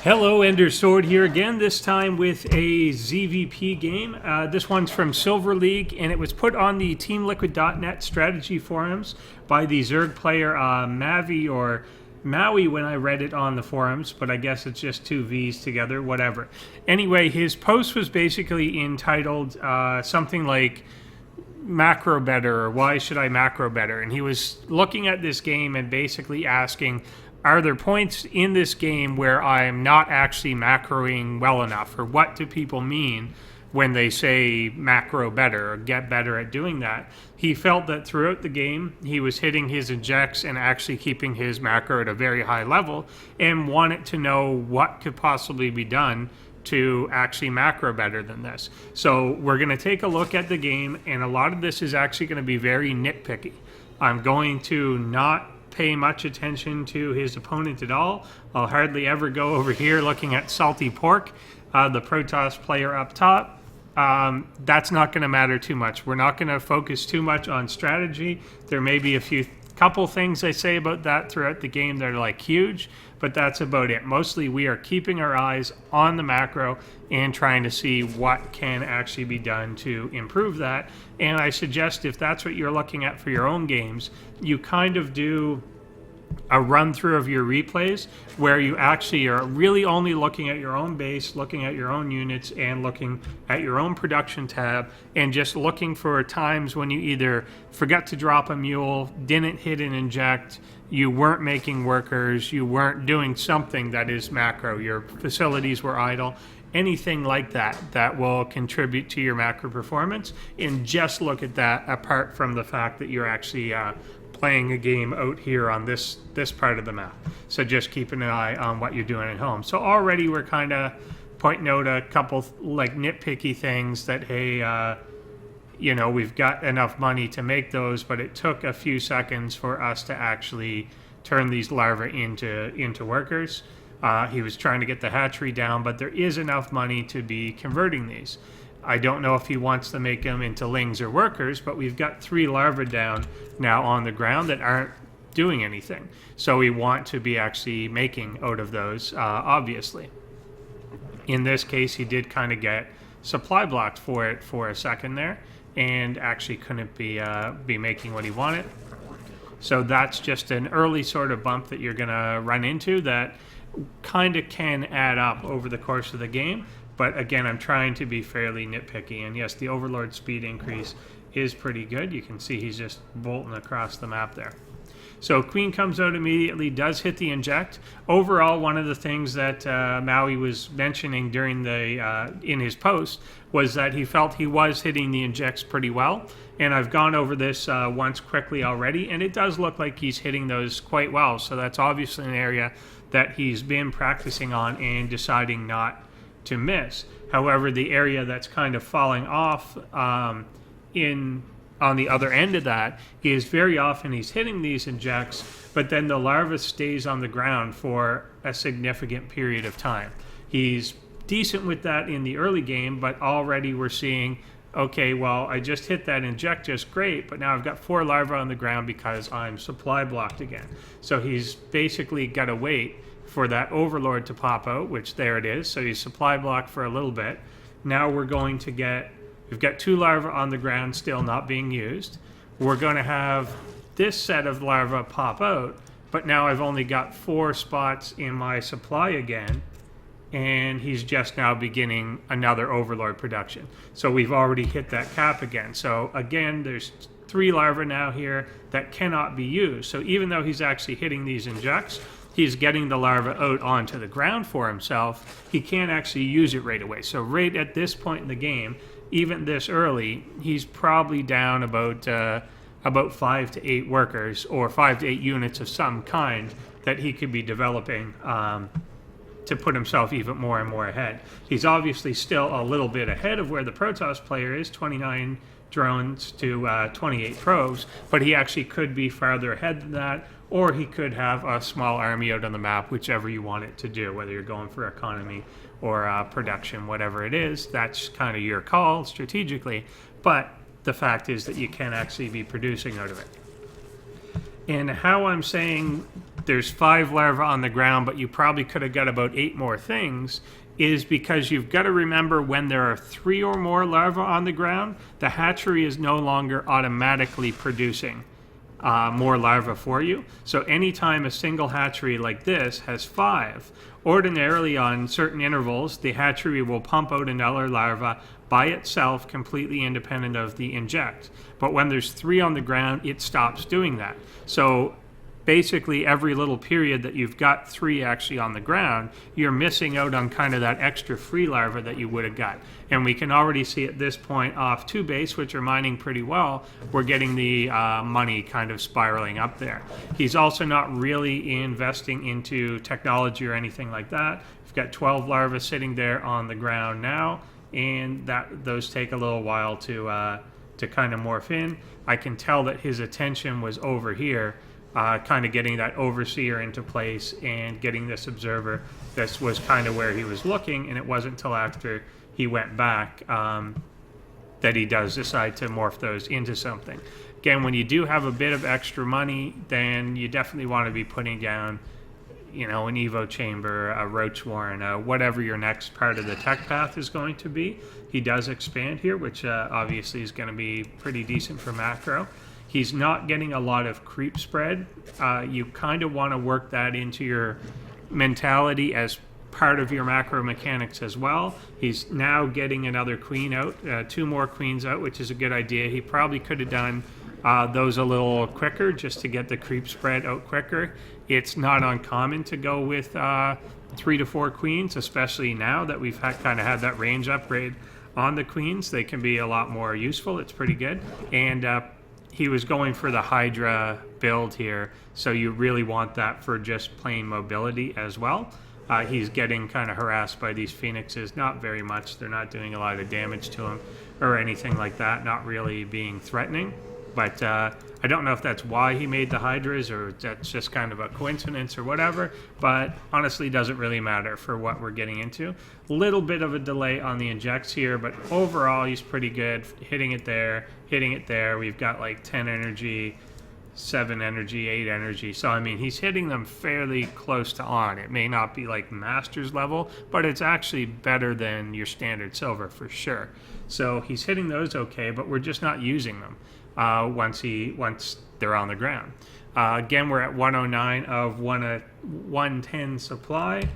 Hello, Ender Sword here again, this time with a ZVP game. This one's from Silver League, and it was put on the TeamLiquid.net strategy forums by the Zerg player Mavvie, or Maui when I read it on the forums, but I guess it's just two V's together, whatever. Anyway, his post was basically entitled something like macro better, or why should I macro better? And he was looking at this game and basically asking, are there points in this game where I'm not actually macroing well enough? Or what do people mean when they say macro better or get better at doing that? He felt that throughout the game, he was hitting his injects and actually keeping his macro at a very high level, and wanted to know what could possibly be done to actually macro better than this. So we're going to take a look at the game, and a lot of this is actually going to be very nitpicky. I'm going to not pay much attention to his opponent at all. I'll hardly ever go over here looking at Saltypork, the Protoss player up top. That's not going to matter too much. We're not going to focus too much on strategy. There may be a couple things I say about that throughout the game that are like huge, but that's about it. Mostly we are keeping our eyes on the macro and trying to see what can actually be done to improve that. And I suggest if that's what you're looking at for your own games, you kind of do a run through of your replays where you actually are really only looking at your own base, looking at your own units, and looking at your own production tab, and just looking for times when you either forgot to drop a mule, didn't hit an inject, you weren't making workers, you weren't doing something that is macro, your facilities were idle, anything like that that will contribute to your macro performance. And just look at that apart from the fact that you're actually playing a game out here on this part of the map. So just keep an eye on what you're doing at home. So already we're kind of pointing out a couple like nitpicky things that, hey, you know, we've got enough money to make those, but it took a few seconds for us to actually turn these larvae into workers. He was trying to get the hatchery down, but there is enough money to be converting these. I don't know if he wants to make them into lings or workers, but we've got 3 larvae down now on the ground that aren't doing anything. So we want to be actually making out of those, obviously. In this case, he did kind of get supply blocked for it for a second there, and actually couldn't be making what he wanted. So that's just an early sort of bump that you're going to run into that kind of can add up over the course of the game. But again, I'm trying to be fairly nitpicky. And yes, the Overlord speed increase is pretty good. You can see he's just bolting across the map there. So Queen comes out immediately, does hit the inject. Overall, one of the things that Maui was mentioning during the in his post was that he felt he was hitting the injects pretty well. And I've gone over this once quickly already, and it does look like he's hitting those quite well. So that's obviously an area that he's been practicing on and deciding not to miss. However, the area that's kind of falling off on the other end of that is very often he's hitting these injects, but then the larva stays on the ground for a significant period of time. He's decent with that in the early game, but already we're seeing, okay, well, I just hit that inject just great, but now I've got 4 larvae on the ground because I'm supply blocked again. So he's basically got to wait for that Overlord to pop out, which there it is. So he's supply blocked for a little bit. Now we're going to get, we've got 2 larvae on the ground still not being used. We're going to have this set of larvae pop out, but now I've only got 4 spots in my supply again, and he's just now beginning another Overlord production. So we've already hit that cap again. So again, there's 3 larvae now here that cannot be used. So even though he's actually hitting these injects, he's getting the larva out onto the ground for himself, he can't actually use it right away. So right at this point in the game, even this early, he's probably down about 5 to 8 workers, or 5 to 8 units of some kind that he could be developing to put himself even more and more ahead. He's obviously still a little bit ahead of where the Protoss player is, 29 drones to 28 probes, but he actually could be farther ahead than that, or he could have a small army out on the map, whichever you want it to do, whether you're going for economy or production, whatever it is. That's kind of your call strategically, but the fact is that you can actually be producing out of it. And how I'm saying there's 5 larvae on the ground, but you probably could have got about 8 more things, is because you've got to remember when there are 3 or more larvae on the ground, the hatchery is no longer automatically producing more larvae for you. So anytime a single hatchery like this has 5, ordinarily on certain intervals, the hatchery will pump out another larva by itself, completely independent of the inject. But when there's 3 on the ground, it stops doing that. So basically every little period that you've got 3 actually on the ground, you're missing out on kind of that extra free larva that you would have got. And we can already see at this point off 2 base, which are mining pretty well, we're getting the money kind of spiraling up there. He's also not really investing into technology or anything like that. We've got 12 larvae sitting there on the ground now, and those take a little while to kind of morph in. I can tell that his attention was over here, kind of getting that overseer into place and getting this observer. This was kind of where he was looking, and it wasn't until after he went back that he does decide to morph those into something. Again, when you do have a bit of extra money, then you definitely want to be putting down, you know, an Evo chamber, a roach warren, whatever your next part of the tech path is going to be. He does expand here, which obviously is going to be pretty decent for macro. He's not getting a lot of creep spread. You kind of want to work that into your mentality as part of your macro mechanics as well. He's now getting another queen out, 2 more queens out, which is a good idea. He probably could have done those a little quicker just to get the creep spread out quicker. It's not uncommon to go with 3 to 4 queens, especially now that we've kind of had that range upgrade on the queens. They can be a lot more useful. It's pretty good. And he was going for the Hydra build here, so you really want that for just plain mobility as well. He's getting kind of harassed by these phoenixes, not very much. They're not doing a lot of damage to him or anything like that, not really being threatening. But I don't know if that's why he made the Hydras or that's just kind of a coincidence or whatever, but honestly doesn't really matter for what we're getting into. A little bit of a delay on the injects here, but overall he's pretty good, hitting it there, hitting it there. We've got like 10 energy, 7 energy, 8 energy. So, I mean, he's hitting them fairly close to on. It may not be like master's level, but it's actually better than your standard silver for sure. So he's hitting those okay, but we're just not using them once they're on the ground. Again, we're at 109 of 110 supply,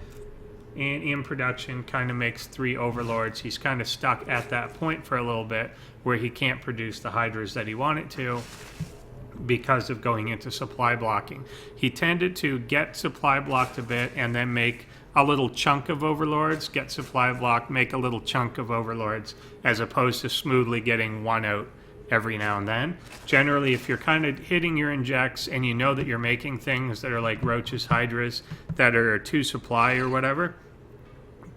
and in production kind of makes 3 overlords. He's kind of stuck at that point for a little bit where he can't produce the hydras that he wanted to because of going into supply blocking. He tended to get supply blocked a bit and then make a little chunk of overlords, get supply blocked, make a little chunk of overlords, as opposed to smoothly getting 1 out every now and then. Generally, if you're kind of hitting your injects and you know that you're making things that are like roaches, hydras, that are 2 supply or whatever,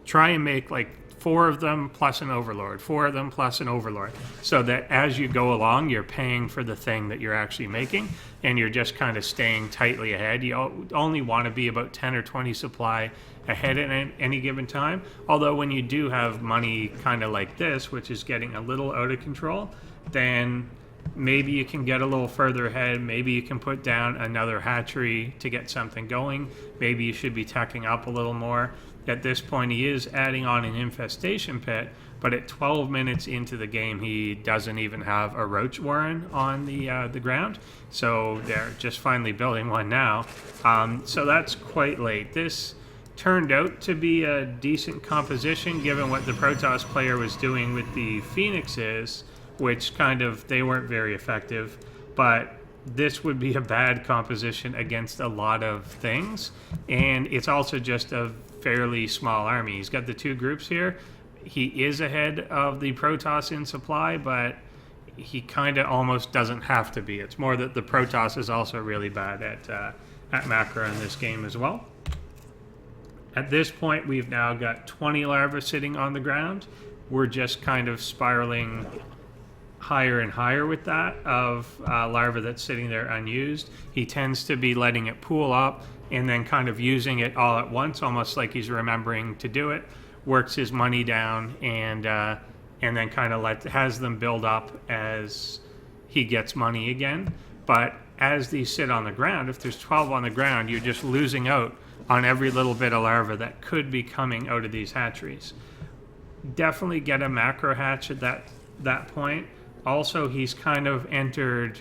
try and make like 4 of them plus an overlord, 4 of them plus an overlord, so that as you go along, you're paying for the thing that you're actually making, and you're just kind of staying tightly ahead. You only want to be about 10 or 20 supply ahead at any given time. Although when you do have money kind of like this, which is getting a little out of control, then maybe you can get a little further ahead. Maybe you can put down another hatchery to get something going. Maybe you should be tacking up a little more. At this point, he is adding on an infestation pit, but at 12 minutes into the game, he doesn't even have a roach warren on the ground. So they're just finally building one now. So that's quite late. This turned out to be a decent composition given what the Protoss player was doing with the Phoenixes, which kind of, they weren't very effective, but this would be a bad composition against a lot of things. And it's also just a fairly small army. He's got the 2 groups here. He is ahead of the Protoss in supply, but he kind of almost doesn't have to be. It's more that the Protoss is also really bad at macro in this game as well. At this point, we've now got 20 larvae sitting on the ground. We're just kind of spiraling higher and higher with that of larvae that's sitting there unused. He tends to be letting it pool up and then kind of using it all at once, almost like he's remembering to do it, works his money down, and then kind of has them build up as he gets money again. But as these sit on the ground, if there's 12 on the ground, you're just losing out on every little bit of larva that could be coming out of these hatcheries. Definitely get a macro hatch at that point. Also, he's kind of entered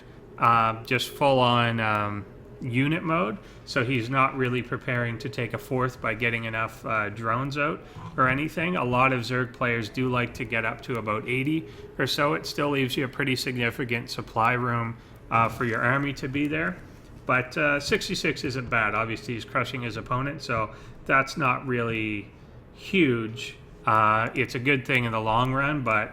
just full-on unit mode, so he's not really preparing to take a fourth by getting enough drones out or anything. A lot of Zerg players do like to get up to about 80 or so. It still leaves you a pretty significant supply room for your army to be there. But 66 isn't bad. Obviously, he's crushing his opponent, so that's not really huge. It's a good thing in the long run, but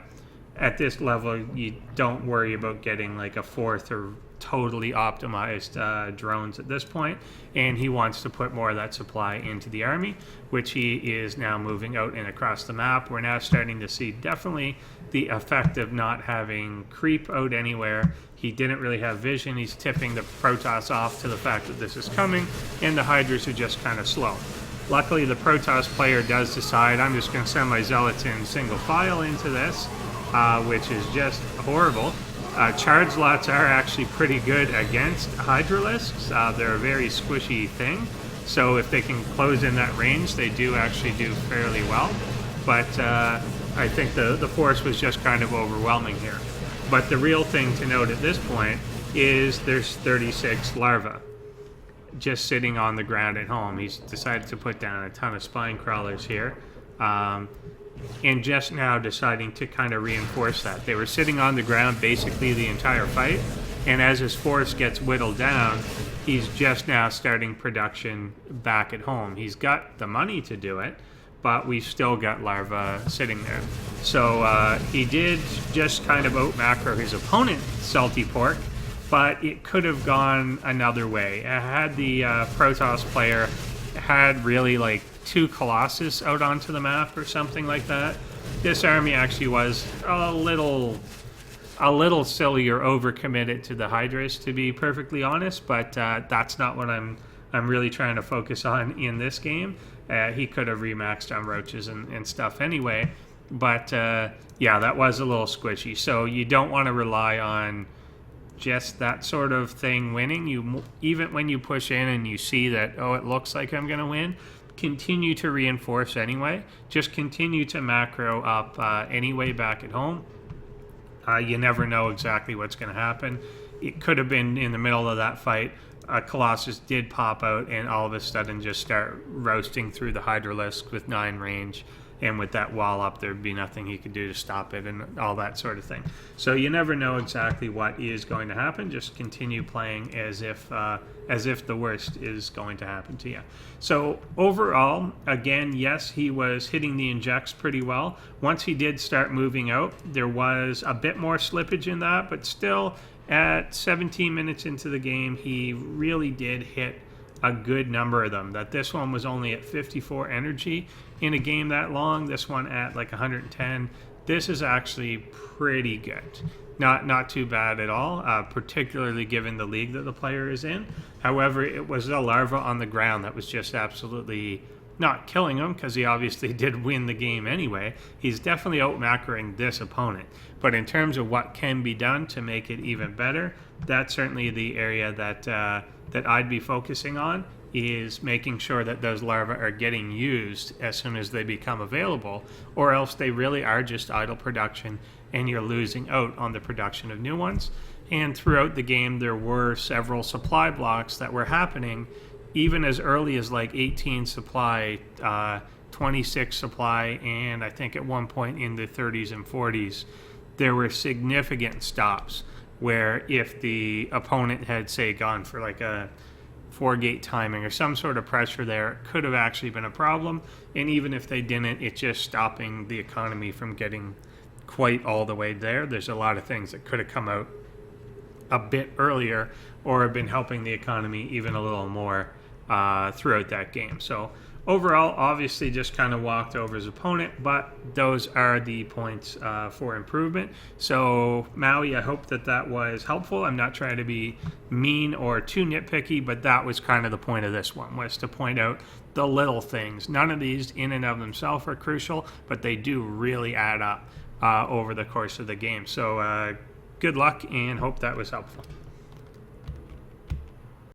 at this level, you don't worry about getting like a fourth or totally optimized drones at this point. And he wants to put more of that supply into the army, which he is now moving out and across the map. We're now starting to see definitely the effect of not having creep out anywhere. He didn't really have vision. He's tipping the Protoss off to the fact that this is coming, and the Hydras are just kind of slow. Luckily, the Protoss player does decide, I'm just going to send my Zealots in single file into this, which is just horrible. Charge lots are actually pretty good against Hydralisks. They're a very squishy thing, so if they can close in that range, they do actually do fairly well. But I think the force was just kind of overwhelming here. But the real thing to note at this point is there's 36 larvae just sitting on the ground at home. He's decided to put down a ton of spine crawlers here. And just now deciding to kind of reinforce that. They were sitting on the ground basically the entire fight, and as his force gets whittled down, he's just now starting production back at home. He's got the money to do it, but we've still got larvae sitting there. So he did just kind of out-macro his opponent, Saltypork, but it could have gone another way. Had the Protoss player had really like 2 Colossus out onto the map or something like that, this army actually was a little silly or overcommitted to the Hydras, to be perfectly honest, but that's not what I'm really trying to focus on in this game. He could have remaxed on roaches and stuff anyway, but yeah, that was a little squishy. So you don't want to rely on just that sort of thing winning. Even when you push in and you see that, oh, it looks like I'm going to win, continue to reinforce anyway. Just continue to macro up anyway back at home. You never know exactly what's going to happen. It could have been in the middle of that fight, Colossus did pop out and all of a sudden just start roasting through the Hydralisk with 9 range, and with that wall up, there'd be nothing he could do to stop it and all that sort of thing. So you never know exactly what is going to happen. Just continue playing as if the worst is going to happen to you. So overall, again, yes, he was hitting the injects pretty well. Once he did start moving out, there was a bit more slippage in that, but still at 17 minutes into the game, he really did hit a good number of them. That this one was only at 54 energy in a game that long, this one at like 110. This is actually pretty good. Not too bad at all, particularly given the league that the player is in. However, it was a larva on the ground that was just absolutely not killing him, because he obviously did win the game anyway. He's definitely out-macroing this opponent. But in terms of what can be done to make it even better, that's certainly the area that I'd be focusing on, is making sure that those larvae are getting used as soon as they become available, or else they really are just idle production and you're losing out on the production of new ones. And throughout the game, there were several supply blocks that were happening even as early as like 18 supply, 26 supply, and I think at one point in the 30s and 40s, there were significant stops where if the opponent had, say, gone for like a 4-gate timing or some sort of pressure there, it could have actually been a problem. And even if they didn't, it's just stopping the economy from getting quite all the way there. There's a lot of things that could have come out a bit earlier or have been helping the economy even a little more throughout that game. So overall, obviously just kind of walked over his opponent, but those are the points for improvement. So Mavvie, I hope that was helpful. I'm not trying to be mean or too nitpicky, but that was kind of the point of this one, was to point out the little things. None of these in and of themselves are crucial, but they do really add up over the course of the game. So good luck, and hope that was helpful.